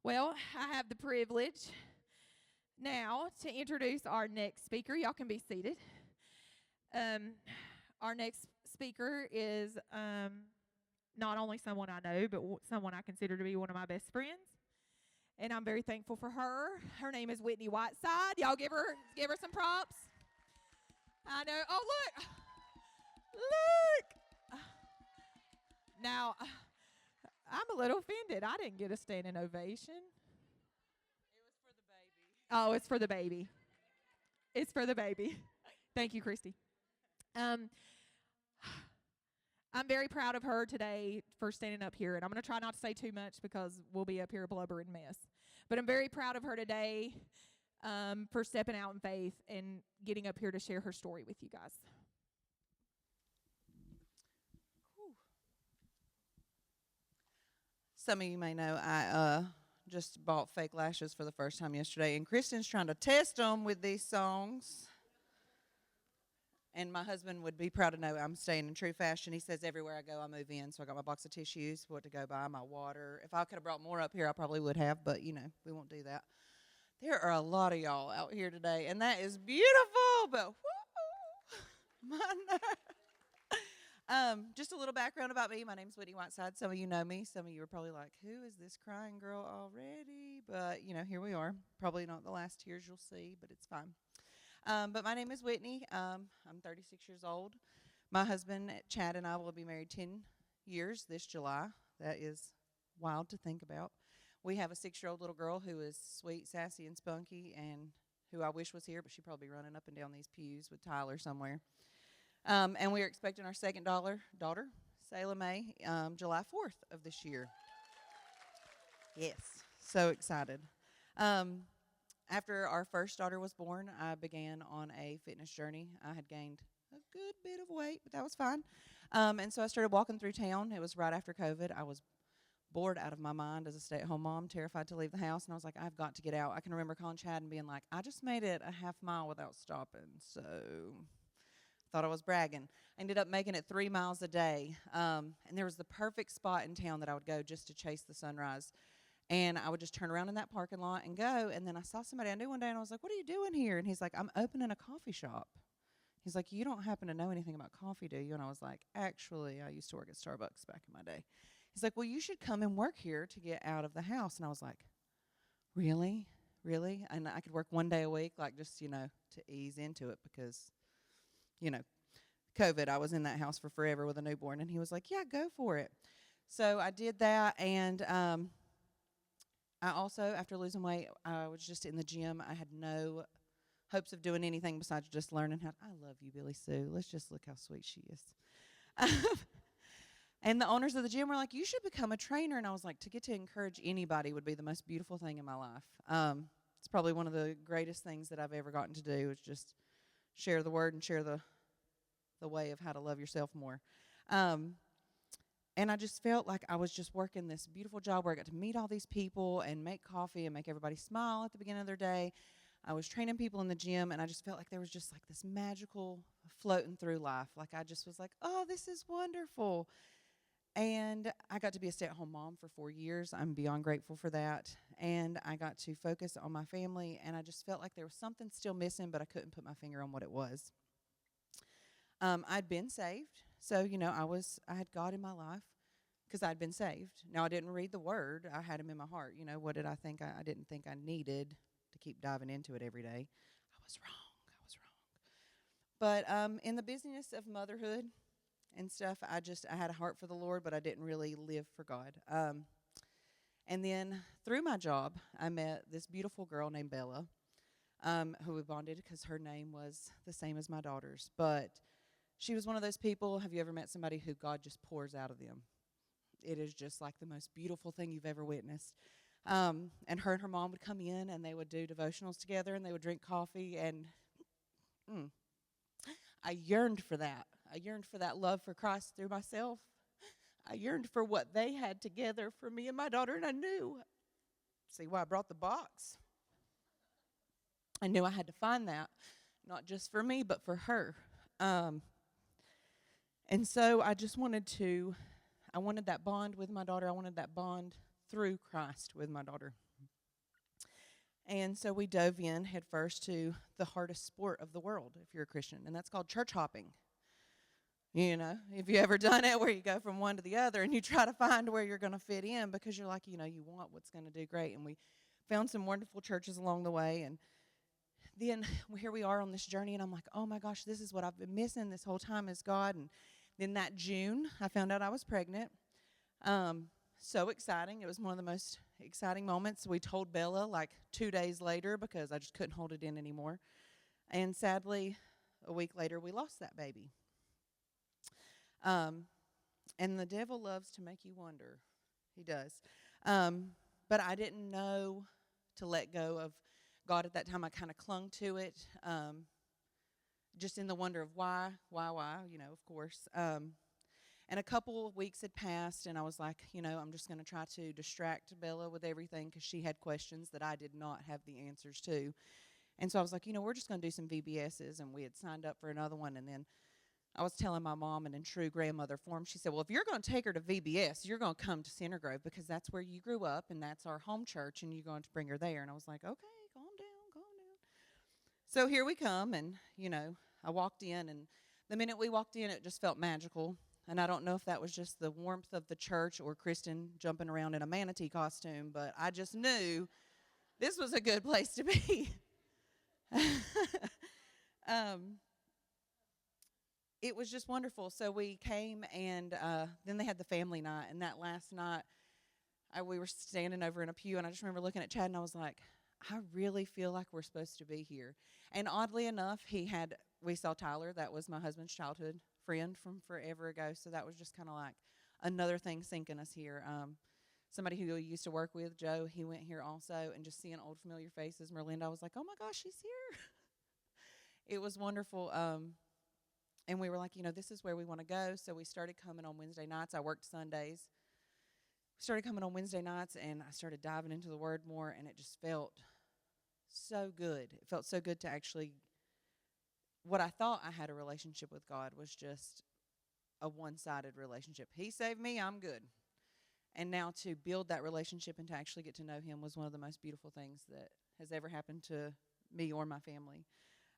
Well, I have the privilege now to introduce our next speaker. Y'all can be seated. Um, our next speaker is not only someone I know, but someone I consider to be one of my best friends, and I'm very thankful for her. Her name is Whitney Whiteside. Y'all give her some props. I know. Oh, look. Now, I'm a little offended. I didn't get a standing ovation. Oh, it's for the baby. It's for the baby. Thank you, Christy. Um, I'm very proud of her today for standing up here, and I'm going to try not to say too much because we'll be up here a blubbering mess. But I'm very proud of her today for stepping out in faith and getting up here to share her story with you guys. Some of you may know I just bought fake lashes for the first time yesterday, and Kristen's trying to test them with these songs. And my husband would be proud to know I'm staying in true fashion. He says everywhere I go, I move in. So I got my box of tissues, what to go buy, my water. If I could have brought more up here, I probably would have, but, we won't do that. There are a lot of y'all out here today, and that is beautiful, but whoo, my nerve. Just a little background about me. My name's Whitney Whiteside. Some of you know me. Some of you are probably like, who is this crying girl already? But, here we are. Probably not the last tears you'll see, but it's fine. But my name is Whitney. I'm 36 years old. My husband, Chad, and I will be married 10 years this July. That is wild to think about. We have a 6-year-old little girl who is sweet, sassy, and spunky, and who I wish was here, but she'd probably be running up and down these pews with Tyler somewhere. And we are expecting our second daughter, Sayla May, July 4th of this year. Yes, so excited. After our first daughter was born, I began on a fitness journey. I had gained a good bit of weight, but that was fine. And so I started walking through town. It was right after COVID. I was bored out of my mind as a stay-at-home mom, terrified to leave the house, and I was like, I've got to get out. I can remember calling Chad and being like, I just made it a half mile without stopping, so thought I was bragging. I ended up making it 3 miles a day, and there was the perfect spot in town that I would go just to chase the sunrise. And I would just turn around in that parking lot and go. And then I saw somebody I knew one day, and I was like, what are you doing here? And he's like, I'm opening a coffee shop. He's like, you don't happen to know anything about coffee, do you? And I was like, actually, I used to work at Starbucks back in my day. He's like, well, you should come and work here to get out of the house. And I was like, really? Really? And I could work 1 day a week, like just, to ease into it because, COVID, I was in that house for forever with a newborn. And he was like, yeah, go for it. So I did that, and I also, after losing weight, I was just in the gym. I had no hopes of doing anything besides just learning how I love you, Billy Sue. Let's just look how sweet she is. And the owners of the gym were like, you should become a trainer. And I was like, to get to encourage anybody would be the most beautiful thing in my life. It's probably one of the greatest things that I've ever gotten to do is just share the word and share the way of how to love yourself more. And I just felt like I was just working this beautiful job where I got to meet all these people and make coffee and make everybody smile at the beginning of their day. I was training people in the gym, and I just felt like there was just like this magical floating through life. Like I just was like, oh, this is wonderful. And I got to be a stay-at-home mom for 4 years. I'm beyond grateful for that. And I got to focus on my family, and I just felt like there was something still missing, but I couldn't put my finger on what it was. I'd been saved. So, I had God in my life because I'd been saved. Now, I didn't read the Word. I had Him in my heart. What did I think? I didn't think I needed to keep diving into it every day. I was wrong. But in the busyness of motherhood and stuff, I had a heart for the Lord, but I didn't really live for God. And then through my job, I met this beautiful girl named Bella, who we bonded because her name was the same as my daughter's. But she was one of those people, have you ever met somebody who God just pours out of them? It is just like the most beautiful thing you've ever witnessed. And her mom would come in, and they would do devotionals together, and they would drink coffee, and I yearned for that. I yearned for that love for Christ through myself. I yearned for what they had together for me and my daughter, and I knew. See why I brought the box? I knew I had to find that, not just for me, but for her. And so I just I wanted that bond with my daughter. I wanted that bond through Christ with my daughter. And so we dove in head first to the hardest sport of the world, if you're a Christian, and that's called church hopping. You know, if you ever done it where you go from one to the other and you try to find where you're going to fit in because you're like, you want what's going to do great. And we found some wonderful churches along the way. And then here we are on this journey, and I'm like, oh my gosh, this is what I've been missing this whole time is God. And then that June, I found out I was pregnant. So exciting. It was one of the most exciting moments. We told Bella like 2 days later because I just couldn't hold it in anymore. And sadly, a week later, we lost that baby. And the devil loves to make you wonder. He does. But I didn't know to let go of God at that time. I kind of clung to it, just in the wonder of why, of course. And a couple of weeks had passed, and I was like, I'm just going to try to distract Bella with everything because she had questions that I did not have the answers to. And so I was like, we're just going to do some VBSs, and we had signed up for another one. And then I was telling my mom, and in true grandmother form, she said, well, if you're going to take her to VBS, you're going to come to Center Grove because that's where you grew up, and that's our home church, and you're going to bring her there. And I was like, okay, calm down. So here we come, and, I walked in, and the minute we walked in, it just felt magical. And I don't know if that was just the warmth of the church or Kristen jumping around in a manatee costume, but I just knew this was a good place to be. It was just wonderful. So we came, and then they had the family night. And that last night, we were standing over in a pew, and I just remember looking at Chad, and I was like, I really feel like we're supposed to be here. And oddly enough, we saw Tyler. That was my husband's childhood friend from forever ago. So that was just kind of like another thing sinking us here. Somebody who we used to work with, Joe, he went here also. And just seeing old familiar faces, Merlinda, I was like, oh my gosh, she's here. It was wonderful. And we were like, this is where we want to go. So we started coming on Wednesday nights. I worked Sundays. Started coming on Wednesday nights, and I started diving into the Word more, and it just felt so good. It felt so good to actually, what I thought I had a relationship with God was just a one-sided relationship. He saved me, I'm good. And now to build that relationship and to actually get to know Him was one of the most beautiful things that has ever happened to me or my family.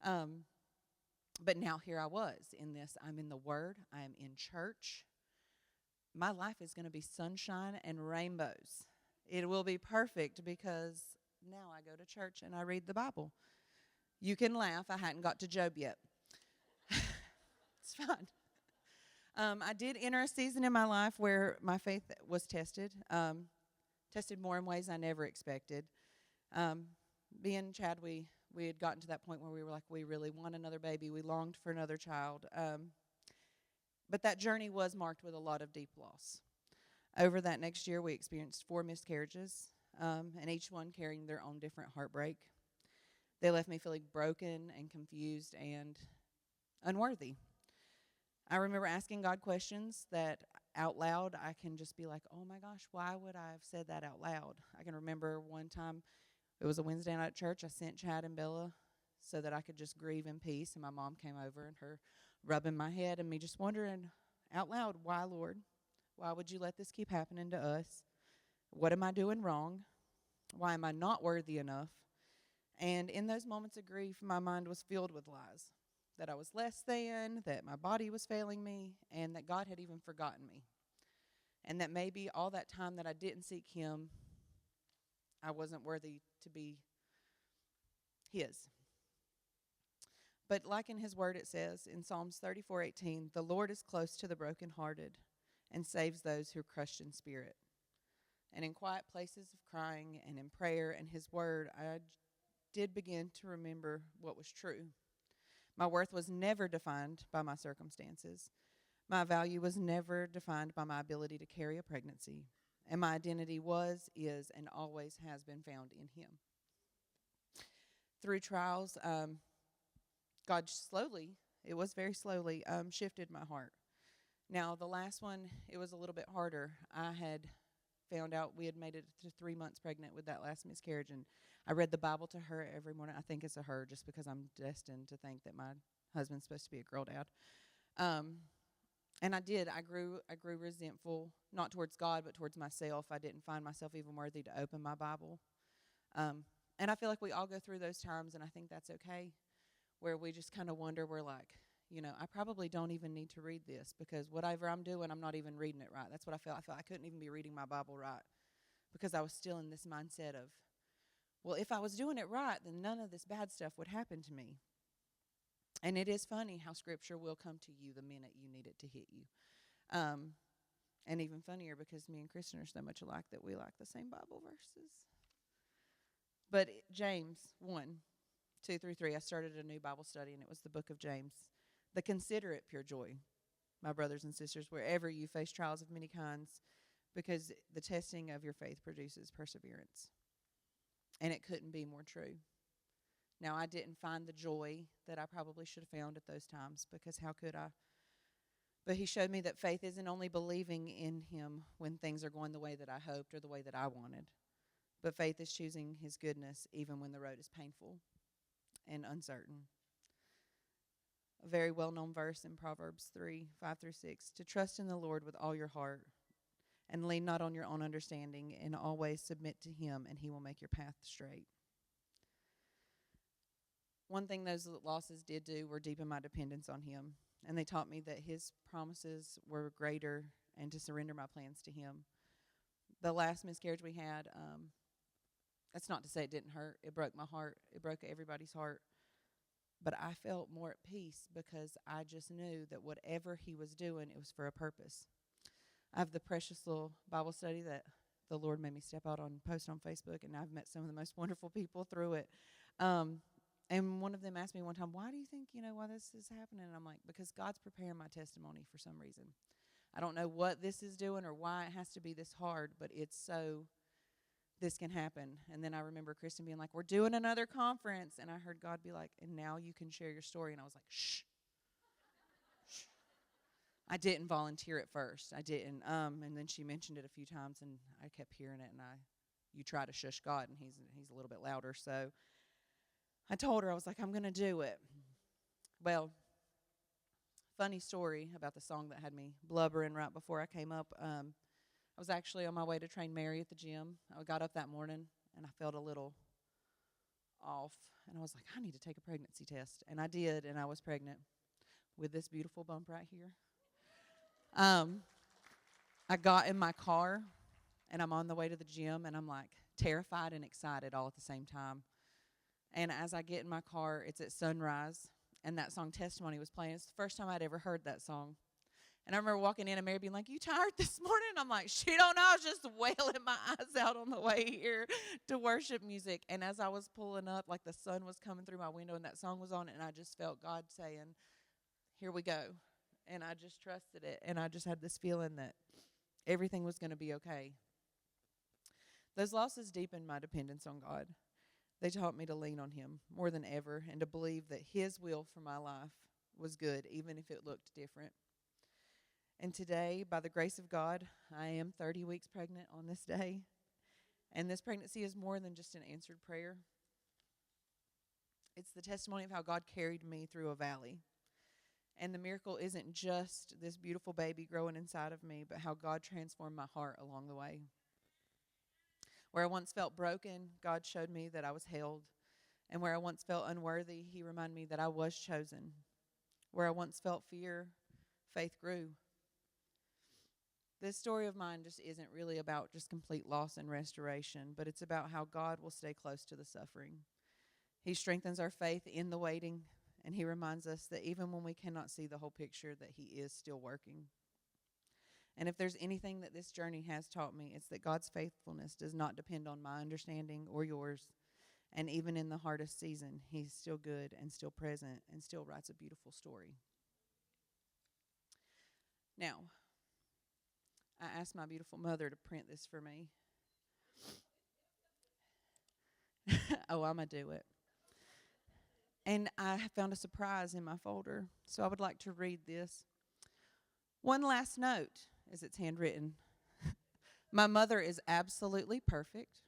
But now here I was in this. I'm in the Word. I am in church. My life is going to be sunshine and rainbows. It will be perfect because now I go to church and I read the Bible. You can laugh. I hadn't got to Job yet. It's fine. I did enter a season in my life where my faith was tested, tested more in ways I never expected. Me and Chad, we had gotten to that point where we were like, we really want another baby. We longed for another child. But that journey was marked with a lot of deep loss. Over that next year, we experienced 4 miscarriages, and each one carrying their own different heartbreak. They left me feeling broken and confused and unworthy. I remember asking God questions that out loud I can just be like, oh my gosh, why would I have said that out loud? I can remember one time, it was a Wednesday night at church, I sent Chad and Bella so that I could just grieve in peace, and my mom came over and her rubbing my head and me just wondering out loud, why, Lord? Why would you let this keep happening to us? What am I doing wrong? Why am I not worthy enough? And in those moments of grief, my mind was filled with lies, that I was less than, that my body was failing me, and that God had even forgotten me. And that maybe all that time that I didn't seek Him, I wasn't worthy to be His. But like in His Word it says in Psalms 34:18, the Lord is close to the brokenhearted and saves those who are crushed in spirit. And in quiet places of crying and in prayer and His Word, I did begin to remember what was true. My worth was never defined by my circumstances. My value was never defined by my ability to carry a pregnancy. And my identity was, is, and always has been found in Him. Through trials, God slowly, it was very slowly, shifted my heart. Now, the last one, it was a little bit harder. I had found out we had made it to 3 months pregnant with that last miscarriage, and I read the Bible to her every morning. I think it's a her just because I'm destined to think that my husband's supposed to be a girl dad. And I did. I grew resentful, not towards God, but towards myself. I didn't find myself even worthy to open my Bible. And I feel like we all go through those times, and I think that's okay, where we just kind of wonder, we're like, I probably don't even need to read this because whatever I'm doing, I'm not even reading it right. That's what I felt. I felt I couldn't even be reading my Bible right because I was still in this mindset of, well, if I was doing it right, then none of this bad stuff would happen to me. And it is funny how Scripture will come to you the minute you need it to hit you. And even funnier because me and Kristen are so much alike that we like the same Bible verses. But James 1, 2 through 3, I started a new Bible study, and it was the book of James. The consider it pure joy, my brothers and sisters, wherever you face trials of many kinds, because the testing of your faith produces perseverance. And it couldn't be more true. Now, I didn't find the joy that I probably should have found at those times, because how could I? But he showed me that faith isn't only believing in him when things are going the way that I hoped or the way that I wanted, but faith is choosing his goodness even when the road is painful and uncertain. A very well-known verse in Proverbs 3, 5 through 6, to trust in the Lord with all your heart and lean not on your own understanding, and always submit to him, and he will make your path straight. One thing those losses did do were deepen my dependence on him, and they taught me that his promises were greater and to surrender my plans to him. The last miscarriage we had, that's not to say it didn't hurt. It broke my heart. It broke everybody's heart. But I felt more at peace because I just knew that whatever he was doing, it was for a purpose. I have the precious little Bible study that the Lord made me step out on, post on Facebook, and I've met some of the most wonderful people through it. And one of them asked me one time, why do you think, why this is happening? And I'm like, because God's preparing my testimony for some reason. I don't know what this is doing or why it has to be this hard, but it's so this can happen. And then I remember Kristen being like, we're doing another conference. And I heard God be like, and now you can share your story. And I was like, shh. Shh. I didn't volunteer at first. I didn't. And then she mentioned it a few times, and I kept hearing it. And you try to shush God, and he's a little bit louder. So I told her, I was like, I'm going to do it. Well, funny story about the song that had me blubbering right before I came up. I was actually on my way to train Mary at the gym. I got up that morning, and I felt a little off. And I was like, I need to take a pregnancy test. And I did, and I was pregnant with this beautiful bump right here. I got in my car, and I'm on the way to the gym, and I'm like terrified and excited all at the same time. And as I get in my car, it's at sunrise, and that song Testimony was playing. It's the first time I'd ever heard that song. And I remember walking in and Mary being like, you tired this morning? I'm like, she don't know. I was just wailing my eyes out on the way here to worship music. And as I was pulling up, like the sun was coming through my window and that song was on, and I just felt God saying, here we go. And I just trusted it. And I just had this feeling that everything was going to be okay. Those losses deepened my dependence on God. They taught me to lean on him more than ever and to believe that his will for my life was good, even if it looked different. And today, by the grace of God, I am 30 weeks pregnant on this day. And this pregnancy is more than just an answered prayer. It's the testimony of how God carried me through a valley. And the miracle isn't just this beautiful baby growing inside of me, but how God transformed my heart along the way. Where I once felt broken, God showed me that I was held. And where I once felt unworthy, he reminded me that I was chosen. Where I once felt fear, faith grew. This story of mine just isn't really about just complete loss and restoration, but it's about how God will stay close to the suffering. He strengthens our faith in the waiting, and he reminds us that even when we cannot see the whole picture, that he is still working. And if there's anything that this journey has taught me, it's that God's faithfulness does not depend on my understanding or yours. And even in the hardest season, he's still good and still present and still writes a beautiful story. Now, I asked my beautiful mother to print this for me. Oh, I'm going to do it. And I found a surprise in my folder, so I would like to read this. One last note, as it's handwritten. My mother is absolutely perfect.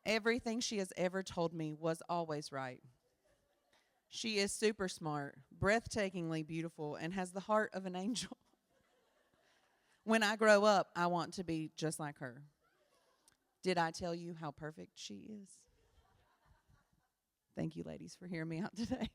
Everything she has ever told me was always right. She is super smart, breathtakingly beautiful, and has the heart of an angel. When I grow up, I want to be just like her. Did I tell you how perfect she is? Thank you, ladies, for hearing me out today.